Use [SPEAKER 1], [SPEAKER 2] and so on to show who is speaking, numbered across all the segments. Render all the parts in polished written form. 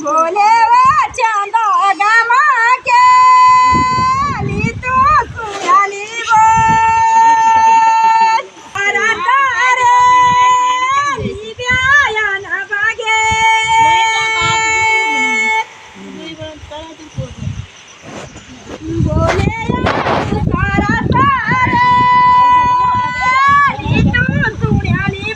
[SPEAKER 1] बोले वा चांदा गामा के ली तू सुयाली बोल अरतारे लिव्याया ना बागे बोले सारा सारे ली तू सुयाली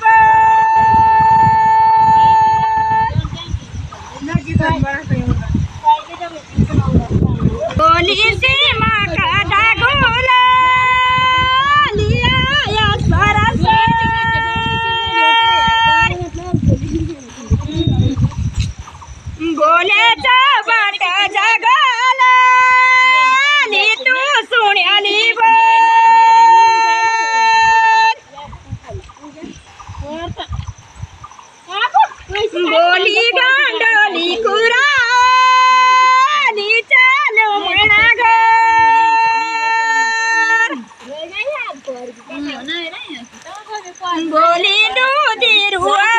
[SPEAKER 1] बोली सी माँ का डागोला लिया या सारा बोले जा बाटा जगाला ली तू सुण्याली बोली गांडोली कुरा बोली दूधी रुआ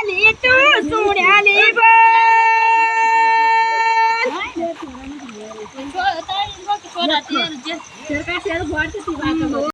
[SPEAKER 1] ली तू सुण्याली बोल